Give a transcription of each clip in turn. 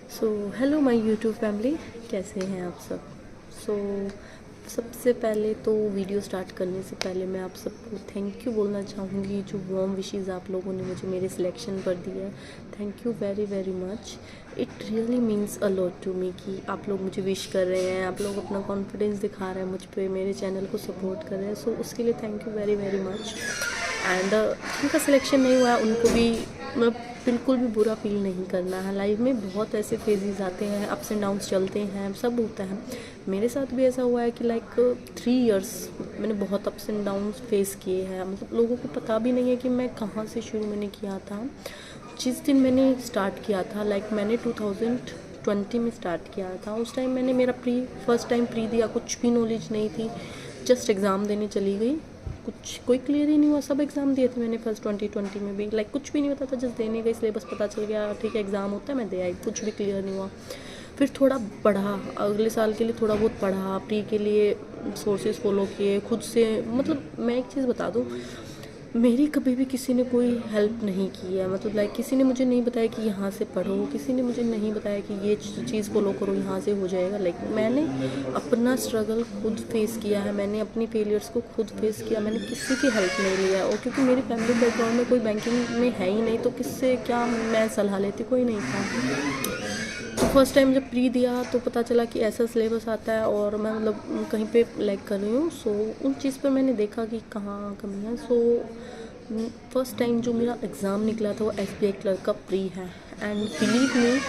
So hello my YouTube family, कैसे हैं आप सब। सो सबसे पहले तो वीडियो स्टार्ट करने से पहले मैं आप सबको थैंक यू बोलना चाहूँगी। जो वार्म विशेज़ आप लोगों ने मुझे मेरे सिलेक्शन पर दिया, thank you very very much. It really means a lot to me कि आप लोग मुझे विश कर रहे हैं, आप लोग अपना कॉन्फिडेंस दिखा रहे हैं मुझ पे, मेरे चैनल को सपोर्ट कर रहे हैं। सो उसके लिए thank you very very much. And जिनका सिलेक्शन नहीं हुआ है उनको भी मतलब बिल्कुल भी बुरा फील नहीं करना है। लाइफ में बहुत ऐसे फेजेस आते हैं, अप्स एंड डाउन्स चलते हैं, सब होता है। मेरे साथ भी ऐसा हुआ है कि लाइक 3 इयर्स मैंने बहुत अप्स एंड डाउन्स फेस किए हैं। मतलब लोगों को पता भी नहीं है कि मैं कहाँ से शुरू मैंने किया था। जिस दिन मैंने स्टार्ट किया था, लाइक मैंने 2020 में स्टार्ट किया था। उस टाइम मैंने मेरा फर्स्ट टाइम प्री दिया, कुछ भी नॉलेज नहीं थी, जस्ट एग्ज़ाम देने चली गई। कुछ कोई क्लियर ही नहीं हुआ, सब एग्ज़ाम दिए थे मैंने फर्स्ट 2020 में भी, लाइक कुछ भी नहीं होता था, जस्ट देने गई, सिलेबस पता चल गया, ठीक है एग्ज़ाम होता है, मैं दे आई, कुछ भी क्लियर नहीं हुआ। फिर थोड़ा पढ़ा, अगले साल के लिए थोड़ा बहुत पढ़ा, प्री के लिए सोर्सेज फॉलो किए खुद से। मतलब मैं एक चीज़ बता दूँ, मेरी कभी भी किसी ने कोई हेल्प नहीं की है। मतलब लाइक किसी ने मुझे नहीं बताया कि यहाँ से पढ़ो, किसी ने मुझे नहीं बताया कि ये चीज़ फॉलो करो, यहाँ से हो जाएगा। लाइक मैंने अपना स्ट्रगल खुद फेस किया है, मैंने अपनी फेलियर्स को खुद फेस किया, मैंने किसी की हेल्प नहीं लिया है। और क्योंकि मेरी फैमिली बैकग्राउंड में कोई बैंकिंग में है ही नहीं, तो किससे क्या मैं सलाह लेती, कोई नहीं था। तो फर्स्ट टाइम जब प्री दिया तो पता चला कि ऐसा सिलेबस आता है और मैं मतलब कहीं पे लैग कर रही हूँ। सो उन चीज़ पर मैंने देखा कि कहाँ कमी है। सो फर्स्ट टाइम जो मेरा एग्ज़ाम निकला था वो SBI क्लर्क का प्री है। एंड बिलीव मी,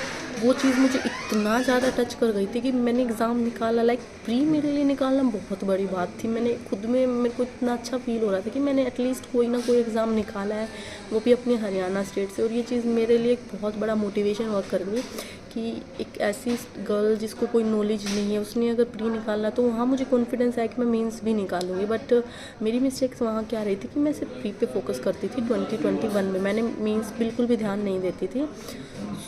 वो चीज़ मुझे इतना ज़्यादा टच कर गई थी कि मैंने एग्ज़ाम निकाला। लाइक प्री मेरे लिए निकालना बहुत बड़ी बात थी। मैंने खुद में, मेरे को इतना अच्छा फील हो रहा था कि मैंने एटलीस्ट कोई ना कोई एग्ज़ाम निकाला है, वो भी अपने हरियाणा स्टेट से। और ये चीज़ मेरे लिए एक बहुत बड़ा मोटिवेशन वर्क कर गई कि एक ऐसी गर्ल जिसको कोई नॉलेज नहीं है, उसने अगर प्री निकालना, तो वहाँ मुझे कॉन्फिडेंस आया कि मैं मेंस भी निकालूंगी। बट मेरी मिस्टेक्स वहाँ क्या रही थी कि मैं सिर्फ प्री पे फोकस करती थी। 2021 में मैंने मेंस बिल्कुल भी ध्यान नहीं देती थी।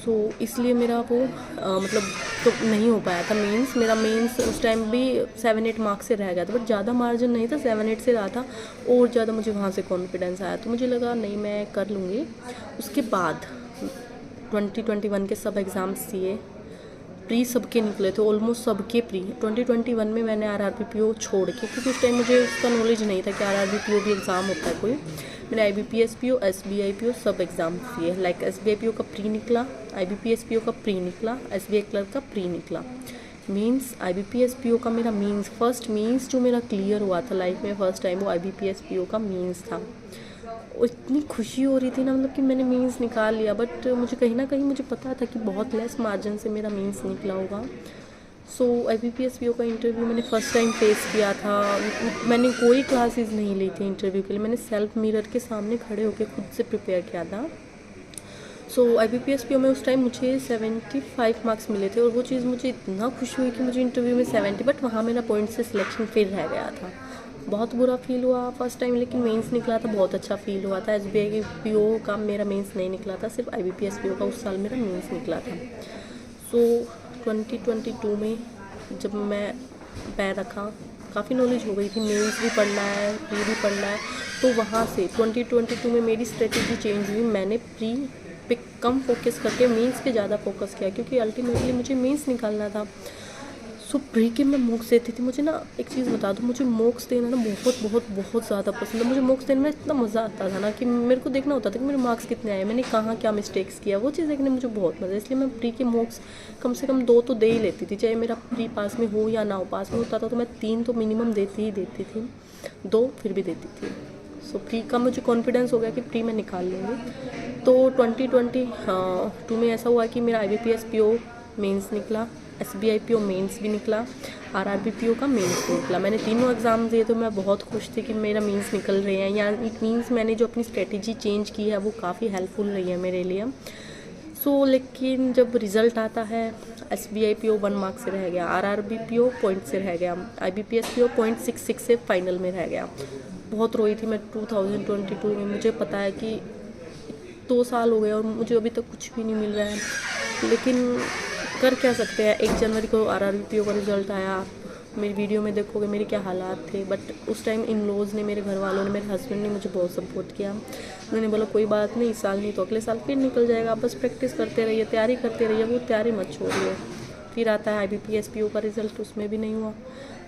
सो इसलिए मेरा वो मतलब तो नहीं हो पाया था मेंस। मेरा मेंस उस टाइम भी 7-8 मार्क्स से रह गया था, बट ज़्यादा मार्जिन नहीं था, 7-8 से रहा था। और ज़्यादा मुझे वहाँ से कॉन्फिडेंस आया, तो मुझे लगा नहीं मैं कर लूँगी। उसके बाद 2021 के सब एग्ज़ाम्स दिए, प्री सबके निकले थे, ऑलमोस्ट सबके प्री। 2021 में मैंने RRBPO छोड़ के, क्योंकि उस टाइम मुझे उसका नॉलेज नहीं था कि RRBPO भी एग्ज़ाम होता है कोई। मैंने IBPSPO, SBIPO सब एग्ज़ाम दिए। लाइक SBIPO का प्री निकला, IBPSPO का प्री निकला, SBI क्लर्क का प्री निकला। मीन्स IBPSPO का मेरा मीन्स, फर्स्ट मीन्स जो मेरा क्लियर हुआ था लाइफ में फर्स्ट टाइम, वो IBPSPO का मीन्स था। इतनी खुशी हो रही थी ना, मतलब कि मैंने मीन्स निकाल लिया। बट मुझे कहीं ना कहीं मुझे पता था कि बहुत लेस मार्जिन से मेरा मीन्स निकला होगा। सो IBPSPO का इंटरव्यू मैंने फ़र्स्ट टाइम फेस किया था। मैंने कोई क्लासेस नहीं ली थी इंटरव्यू के लिए, मैंने सेल्फ मिरर के सामने खड़े होकर खुद से प्रिपेयर किया था। सो IBPSPO में उस टाइम मुझे 75 मार्क्स मिले थे, और वो चीज़ मुझे इतना खुशी हुई कि मुझे इंटरव्यू में 70, बट वहाँ मेरा पॉइंट से सिलेक्शन फिर रह गया था। बहुत बुरा फील हुआ फर्स्ट टाइम, लेकिन मेंस निकला था, बहुत अच्छा फील हुआ था। SBIPO का मेरा मेंस नहीं निकला था, सिर्फ IBPSPO का उस साल मेरा मेंस निकला था। सो 2022 में जब मैं पैर रखा, काफ़ी नॉलेज हो गई थी, मेंस भी पढ़ना है, प्री भी पढ़ना है। तो वहाँ से 2022 में मेरी स्ट्रेटेजी चेंज हुई। मैंने प्री पे कम फोकस करके मेंस पे ज़्यादा फोकस किया, क्योंकि अल्टीमेटली मुझे मेंस निकालना था। सो प्री के मैं मॉक्स देती थी। मुझे ना एक चीज़ बता दूँ, मुझे मॉक्स देना ना बहुत बहुत बहुत ज़्यादा पसंद है। मुझे मॉक्स देने में इतना मज़ा आता था ना कि मेरे को देखना होता था कि मेरे मार्क्स कितने आए, मैंने कहाँ क्या मिस्टेक्स किया, वो चीज़ देखने में मुझे बहुत मज़ा है। इसलिए मैं प्री के मॉक्स कम से कम 2 तो दे ही लेती थी, चाहे मेरा प्री पास में हो या ना हो। पास में होता था तो मैं 3 तो मिनिमम देती ही देती थी, 2 फिर भी देती थी। सो प्री का मुझे कॉन्फिडेंस हो गया कि प्री मैं निकाल लूँगी। तो 2022 में ऐसा हुआ कि मेरा IBPSPO मेंस निकला, SBIPO मेंस भी निकला, RRBPO का मेंस भी निकला। मैंने तीनों एग्ज़ाम दिए, तो मैं बहुत खुश थी कि मेरा मेंस निकल रहे हैं। या इट मीन्स मैंने जो अपनी स्ट्रेटेजी चेंज की है वो काफ़ी हेल्पफुल रही है मेरे लिए। सो लेकिन जब रिज़ल्ट आता है, SBIPO 1 मार्क्स से रह गया, RRBPO पॉइंट से रह गया, IBPSPO 0.66 से फाइनल में रह गया। बहुत रोई थी मैं 2022 में। मुझे पता है कि 2 साल हो गए और मुझे अभी तक कुछ भी नहीं मिल रहा है, लेकिन कर क्या सकते हैं। 1 जनवरी को RRBPO का रिज़ल्ट आया, मेरी वीडियो में देखोगे मेरे क्या हालात थे, बट उस टाइम इन लॉज ने, मेरे घर वालों ने, मेरे हस्बैंड ने मुझे बहुत सपोर्ट किया। उन्होंने बोला कोई बात नहीं, इस साल नहीं तो अगले साल फिर निकल जाएगा, आप बस प्रैक्टिस करते रहिए, तैयारी करते रहिए, वो तैयारी मत छोड़िए। फिर आता है IBPS PO का रिज़ल्ट, उसमें भी नहीं हुआ।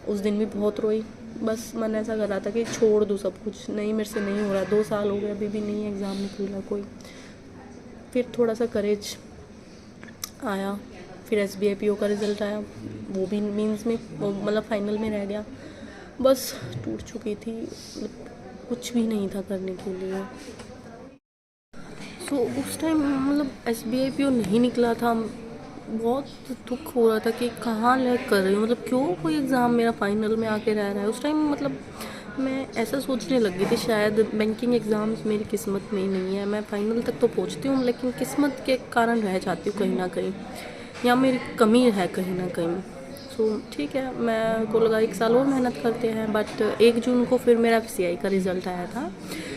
उस दिन भी बहुत रोई, बस मन ऐसा कर रहा था कि छोड़ दूँ सब कुछ, नहीं मेरे से नहीं हो रहा, 2 साल हो गए अभी भी नहीं एग्ज़ाम निकल रहा कोई। फिर थोड़ा सा करेज आया, फिर SBI PO का रिज़ल्ट आया, वो भी मीन्स में मतलब फाइनल में रह गया। बस टूट चुकी थी, मतलब कुछ भी नहीं था करने के लिए। सो उस टाइम मतलब SBI PO नहीं निकला था, बहुत दुख हो रहा था कि कहाँ लैग कर रही हूँ, मतलब क्यों कोई एग्ज़ाम मेरा फाइनल में आके रह रहा है। उस टाइम मतलब मैं ऐसा सोचने लगी थी शायद बैंकिंग एग्ज़ाम्स मेरी किस्मत में ही नहीं है, मैं फ़ाइनल तक तो पहुँचती हूँ लेकिन किस्मत के कारण रह जाती हूँ कहीं ना कहीं, या मेरी कमी है कहीं ना कहीं। सो ठीक है, मैं को लगा 1 साल और मेहनत करते हैं। बट 1 जून को फिर मेरा FCI का रिज़ल्ट आया था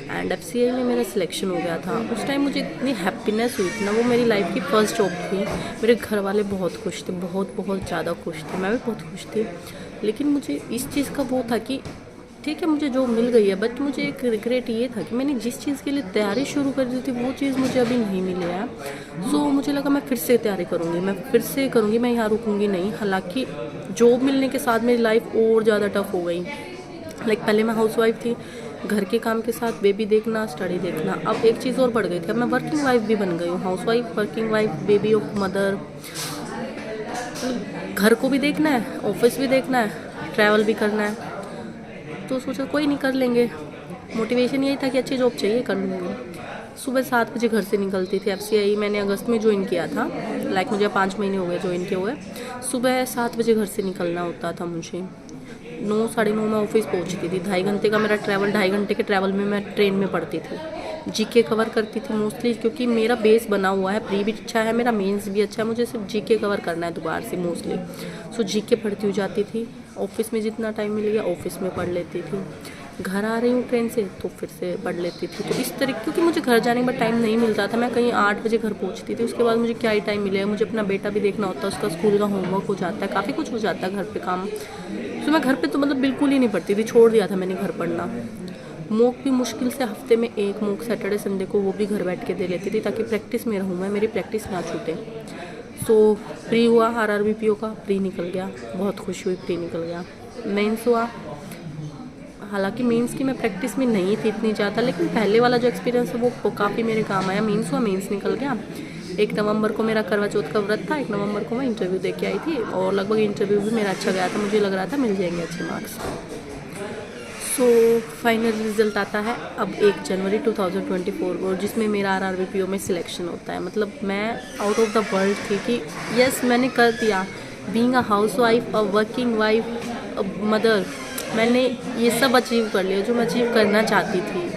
एंड FCI में मेरा सिलेक्शन हो गया था। उस टाइम मुझे इतनी हैप्पीनेस हुई थी ना, वो मेरी लाइफ की फ़र्स्ट जॉब थी। मेरे घर वाले बहुत खुश थे, बहुत बहुत ज़्यादा खुश थे, मैं भी बहुत खुश थी। लेकिन मुझे इस चीज़ का वो था कि ठीक है मुझे जॉब मिल गई है, बट मुझे एक रिग्रेट ये था कि मैंने जिस चीज़ के लिए तैयारी शुरू कर दी थी वो चीज़ मुझे अभी नहीं मिली है। सो मुझे लगा मैं फिर से तैयारी करूँगी, मैं फिर से करूँगी, मैं यहाँ रुकूँगी नहीं। हालांकि जॉब मिलने के साथ मेरी लाइफ और ज़्यादा टफ हो गई। पहले मैं हाउसवाइफ थी, घर के काम के साथ बेबी देखना, स्टडी देखना। अब एक चीज़ और बढ़ गई थी, अब मैं वर्किंग वाइफ भी बन गई हूँ। Housewife, working wife, baby of mother, घर को भी देखना है, ऑफिस भी देखना है, ट्रैवल भी करना है। तो सोचा कोई नहीं, कर लेंगे। मोटिवेशन यही था कि अच्छी जॉब चाहिए, कर लूँगी। सुबह 7 बजे घर से निकलती थी। FCI मैंने अगस्त में ज्वाइन किया था, मुझे 5 महीने हो गए ज्वाइन किए हुए। सुबह 7 बजे घर से निकलना होता था मुझे, 9 साढ़े 9 में ऑफिस पहुंचती थी। 2.5 घंटे का मेरा ट्रैवल, 2.5 घंटे के ट्रैवल में मैं ट्रेन में पढ़ती थी। GK कवर करती थी मोस्टली, क्योंकि मेरा बेस बना हुआ है, प्री भी अच्छा है मेरा, मेंस भी अच्छा है, मुझे सिर्फ GK कवर करना है दोबारा से मोस्टली। सो GK पढ़ती हुई जाती थी। ऑफिस में जितना टाइम मिल गया ऑफिस में पढ़ लेती थी। घर आ रही हूँ ट्रेन से तो फिर से पढ़ लेती थी। तो इस तरीके, क्योंकि मुझे घर जाने के बाद टाइम नहीं मिलता था, मैं कहीं 8 बजे घर पहुँचती थी। उसके बाद मुझे क्या ही टाइम मिलेगा, मुझे अपना बेटा भी देखना होता है, उसका स्कूल का होमवर्क हो जाता है, काफ़ी कुछ हो जाता है घर पे काम। तो मैं घर पे तो मतलब बिल्कुल ही नहीं पढ़ती थी, छोड़ दिया था मैंने घर पढ़ना। मॉक भी मुश्किल से हफ्ते में 1 मॉक सैटरडे संडे को, वो भी घर बैठ के दे लेती थी ताकि प्रैक्टिस में रहूँ मैं, मेरी प्रैक्टिस ना छूटे। सो प्री हुआ, RRB PO का प्री निकल गया, बहुत खुश हुई, प्री निकल गया। मेंस हुआ, हालांकि मेंस की मैं प्रैक्टिस में नहीं थी इतनी ज़्यादा, लेकिन पहले वाला जो एक्सपीरियंस है वो काफ़ी मेरे काम आया। मेंस हुआ, मेंस निकल गया। 1 नवंबर को मेरा करवा चौथ का व्रत था, 1 नवंबर को मैं इंटरव्यू दे के आई थी और लगभग इंटरव्यू भी मेरा अच्छा गया था, मुझे लग रहा था मिल जाएंगे अच्छे मार्क्स। सो फाइनल रिजल्ट आता है अब 1 जनवरी 2024 को, जिसमें मेरा RRB PO में सिलेक्शन होता है। मतलब मैं आउट ऑफ द वर्ल्ड थी कि यस मैंने कर दिया। Being a house wife, a working wife, a mother, मैंने ये सब अचीव कर लिया जो मैं अचीव करना चाहती थी।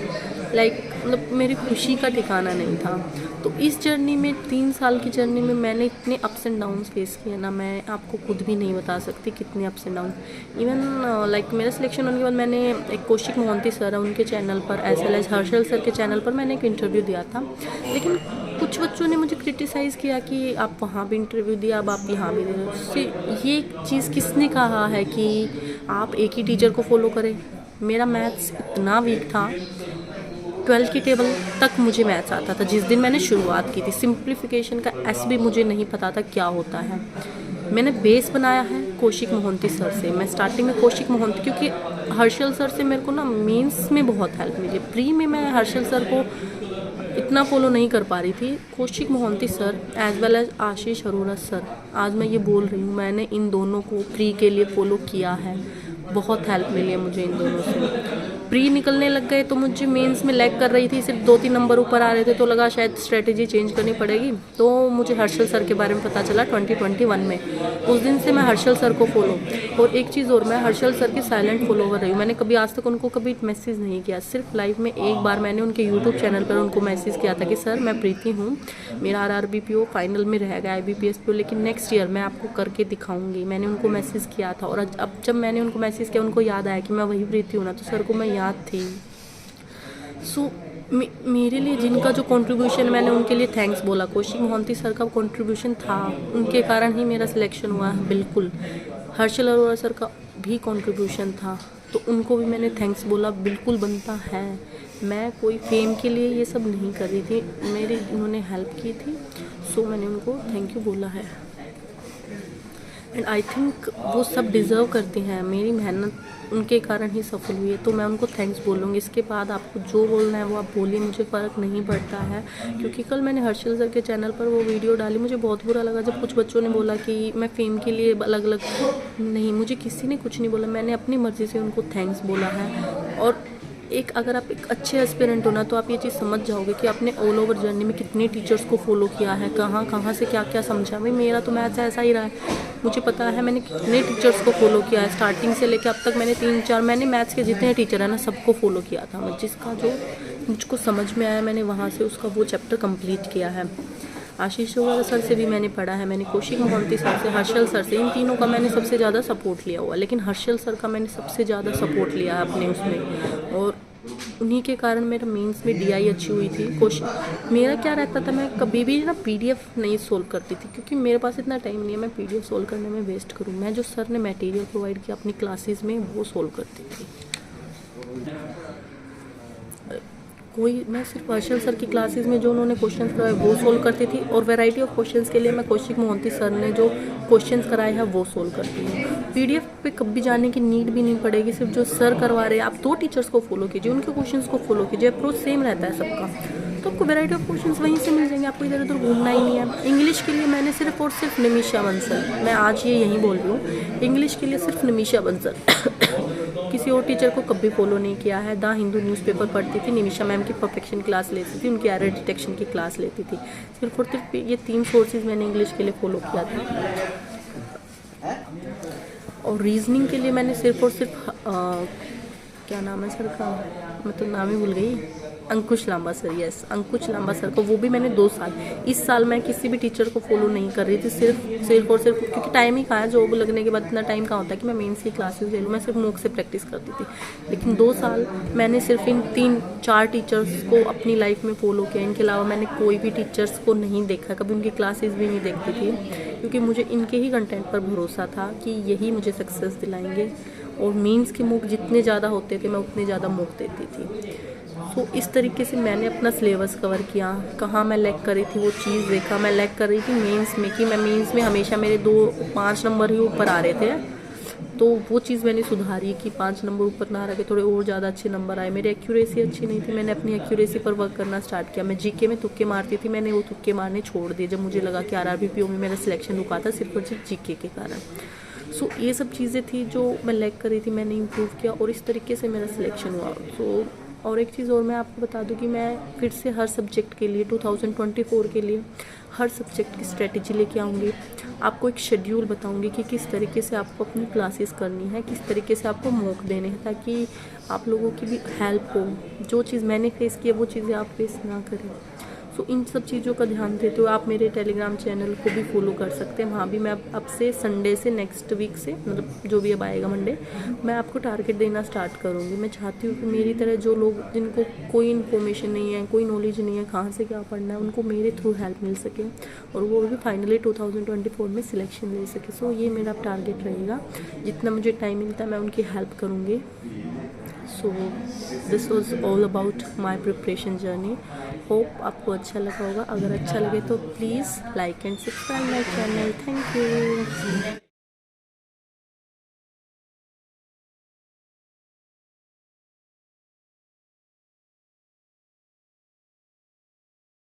मतलब मेरी खुशी का ठिकाना नहीं था। तो इस जर्नी में, 3 साल की जर्नी में मैंने इतने अप्स एंड डाउन्स फेस किए ना, मैं आपको खुद भी नहीं बता सकती कितने अप्स एंड डाउन। इवन मेरा सिलेक्शन होने के बाद मैंने एक कौशिक मोहंती सर है, उनके चैनल पर, as well as Harshal sir के चैनल पर मैंने एक इंटरव्यू दिया था। लेकिन कुछ बच्चों ने मुझे क्रिटिसाइज़ किया कि आप वहाँ भी इंटरव्यू दिया, अब आप यहाँ भी दे रहे हो। उससे ये चीज़ किसने कहा है कि आप एक ही टीचर को फॉलो करें। मेरा मैथ्स इतना वीक था, 12 की टेबल तक मुझे मैथ्स आता था जिस दिन मैंने शुरुआत की थी। सिंप्लीफिकेशन का S भी मुझे नहीं पता था क्या होता है। मैंने बेस बनाया है कौशिक मोहंती सर से। मैं स्टार्टिंग में कौशिक मोहंती, क्योंकि हर्षल सर से मेरे को ना मेंस में बहुत हेल्प मिली। प्री में मैं हर्षल सर को इतना फॉलो नहीं कर पा रही थी। Kaushik Mohanty sir as well as Ashish Arora sir, आज मैं ये बोल रही हूँ, मैंने इन दोनों को प्री के लिए फॉलो किया है, बहुत हेल्प मिली है मुझे इन दोनों से। प्री निकलने लग गए तो मुझे मेंस में लैग कर रही थी, सिर्फ 2-3 नंबर ऊपर आ रहे थे, तो लगा शायद स्ट्रेटेजी चेंज करनी पड़ेगी। तो मुझे हर्षल सर के बारे में पता चला 2021 में। उस दिन से मैं हर्षल सर को फॉलो, और एक चीज़ और, मैं हर्षल सर की साइलेंट फॉलोवर रही हूँ। मैंने कभी आज तक उनको कभी मैसेज नहीं किया, सिर्फ लाइफ में एक बार मैंने उनके यूट्यूब चैनल पर उनको मैसेज किया था कि सर मैं प्रीति हूँ, मेरा RRB PO फाइनल में रह गया, IBPS PO, लेकिन नेक्स्ट ईयर मैं आपको करके दिखाऊंगी। मैंने उनको मैसेज किया था, और अब जब मैंने उनको मैसेज किया उनको याद आया कि मैं वही प्रीति हूँ ना, तो सर को मैं याद थी। सो मेरे लिए जिनका जो कंट्रीब्यूशन, मैंने उनके लिए थैंक्स बोला। कौशिक मोहंती सर का कंट्रीब्यूशन था, उनके कारण ही मेरा सिलेक्शन हुआ है। बिल्कुल हर्षल अरोड़ा सर का भी कंट्रीब्यूशन था तो उनको भी मैंने थैंक्स बोला, बिल्कुल बनता है। मैं कोई फेम के लिए ये सब नहीं कर रही थी, मेरी उन्होंने हेल्प की थी, सो मैंने उनको थैंक यू बोला है। एंड आई थिंक वो सब डिज़र्व करते हैं, मेरी मेहनत उनके कारण ही सफल हुई है, तो मैं उनको थैंक्स बोलूँगी। इसके बाद आपको जो बोलना है वो आप बोलिए, मुझे फ़र्क नहीं पड़ता है। क्योंकि कल मैंने हर्षल सर के चैनल पर वो वीडियो डाली, मुझे बहुत बुरा लगा जब कुछ बच्चों ने बोला कि मैं फेम के लिए अलग अलग नहीं, मुझे किसी ने कुछ नहीं बोला, मैंने अपनी मर्ज़ी से उनको थैंक्स बोला है। और अगर आप एक अच्छे एस्पिरेंट हो ना, तो आप ये चीज़ समझ जाओगे कि आपने ऑल ओवर जर्नी में कितने टीचर्स को फॉलो किया है, कहाँ कहाँ से क्या क्या समझा। भाई मेरा तो मैथ्स ऐसा ही रहा है, मुझे पता है मैंने कितने टीचर्स को फॉलो किया है, स्टार्टिंग से लेकर अब तक मैंने 3-4 मैंने मैथ्स के जितने टीचर हैं ना सबको फॉलो किया था मैं, जिसका जो मुझको समझ में आया मैंने वहाँ से उसका वो चैप्टर कंप्लीट किया है। आशीष वगैरह सर से भी मैंने पढ़ा है, मैंने कौशिक मोहंती सर से, हर्षल सर से, इन तीनों का मैंने सबसे ज़्यादा सपोर्ट लिया हुआ, लेकिन हर्षल सर का मैंने सबसे ज़्यादा सपोर्ट लिया है अपने उसमें, और उन्हीं के कारण मेरा मेंस में DI अच्छी हुई थी। मेरा क्या रहता था, मैं कभी भी ना PDF नहीं सोल्व करती थी, क्योंकि मेरे पास इतना टाइम नहीं है मैं PDF सोल्व करने में वेस्ट करूँ। मैं जो सर ने मटेरियल प्रोवाइड किया अपनी क्लासेस में वो सोल्व करती थी। मैं सिर्फ हर्षल सर की क्लासेस में जो उन्होंने क्वेश्चंस कराए वो सोल्व करती थी, और वैरायटी ऑफ क्वेश्चंस के लिए मैं कौशिक मोहंती सर ने जो क्वेश्चंस कराए हैं वो सोल्व करती हूँ। PDF पे कभी जाने की नीड भी नहीं पड़ेगी, सिर्फ जो सर करवा रहे हैं आप 2 टीचर्स को फॉलो कीजिए, उनके क्वेश्चंस को फॉलो कीजिए, अप्रोच सेम रहता है सबका, तो आपको वैरायटी ऑफ क्वेश्चंस वहीं से मिल जाएंगे, आपको इधर उधर घूमना ही नहीं है। इंग्लिश के लिए मैंने सिर्फ और सिर्फ निमिषा बंसल, मैं आज ये यहीं बोल रही हूँ, इंग्लिश के लिए सिर्फ निमिषा बंसल किसी और टीचर को कभी फॉलो नहीं किया है। द हिंदू न्यूज़पेपर पढ़ती थी, निमिषा मैम की परफेक्शन क्लास लेती थी, उनकी एरर डिटेक्शन की क्लास लेती थी, सिर्फ और सिर्फ ये 3 सोर्सेज मैंने इंग्लिश के लिए फॉलो किया था। और रीजनिंग के लिए मैंने सिर्फ और सिर्फ क्या नाम है सर का, मैं तो नाम ही भूल गई, अंकुश लांबा सर, यस अंकुश लांबा सर को, वो भी मैंने 2 साल, इस साल मैं किसी भी टीचर को फॉलो नहीं कर रही थी, सिर्फ और सिर्फ क्योंकि टाइम ही कहाँ है, जॉब लगने के बाद इतना टाइम कहाँ होता है कि मैं मेंस की क्लासेस ले लूँ, मैं सिर्फ मॉक से प्रैक्टिस करती थी। लेकिन 2 साल मैंने सिर्फ इन 3-4 टीचर्स को अपनी लाइफ में फॉलो किया, इनके अलावा मैंने कोई भी टीचर्स को नहीं देखा, कभी उनकी क्लासेस भी नहीं देखती थी, क्योंकि मुझे इनके ही कंटेंट पर भरोसा था कि यही मुझे सक्सेस दिलाएंगे। और मेंस के मॉक जितने ज़्यादा होते थे मैं उतने ज़्यादा मॉक देती थी। तो इस तरीके से मैंने अपना सिलेबस कवर किया, कहाँ मैं लैग कर रही थी वो चीज़ देखा। मैं लैग कर रही थी मेंस में, कि मैं मेंस में हमेशा मेरे 2-5 नंबर ही ऊपर आ रहे थे, तो वो चीज़ मैंने सुधारी कि 5 नंबर ऊपर ना रखे, थोड़े और ज़्यादा अच्छे नंबर आए। मेरी एक्यूरेसी अच्छी नहीं थी, मैंने अपनी एक्यूरेसी पर वर्क करना स्टार्ट किया। मैं GK में तुक्के मारती थी, मैंने वो तुक्के मारने छोड़ दिए जब मुझे लगा कि RRBPO में मेरा सिलेक्शन रुका था सिर्फ और सिर्फ GK के कारण। सो ये सब चीज़ें थी जो मैं लैग कर रही थी, मैंने इम्प्रूव किया और इस तरीके से मेरा सिलेक्शन हुआ। सो और एक चीज़ और मैं आपको बता दूं कि मैं फिर से हर सब्जेक्ट के लिए 2024 के लिए हर सब्जेक्ट की स्ट्रेटजी लेके आऊँगी, आपको एक शेड्यूल बताऊँगी कि किस तरीके से आपको अपनी क्लासेस करनी है, किस तरीके से आपको मॉक देने हैं, ताकि आप लोगों की भी हेल्प हो। जो चीज़ मैंने फेस की है वो चीज़ें आप फेस ना करें। सो इन सब चीज़ों का ध्यान देते हुए आप मेरे टेलीग्राम चैनल को भी फॉलो कर सकते हैं। वहाँ भी मैं अब से संडे से नेक्स्ट वीक से, मतलब जो भी अब आएगा मंडे, मैं आपको टारगेट देना स्टार्ट करूँगी। मैं चाहती हूँ कि मेरी तरह जो लोग जिनको कोई इन्फॉर्मेशन नहीं है, कोई नॉलेज नहीं है कहाँ से क्या पढ़ना है, उनको मेरे थ्रू हेल्प मिल सके और वो भी फाइनली 2024 में सिलेक्शन ले सके। सो ये मेरा टारगेट रहेगा, जितना मुझे टाइम मिलता है मैं उनकी हेल्प करूँगी। So this was all about my preparation journey. Hope आपको अच्छा लगा होगा। अगर अच्छा लगे तो please like and subscribe my channel. Thank you.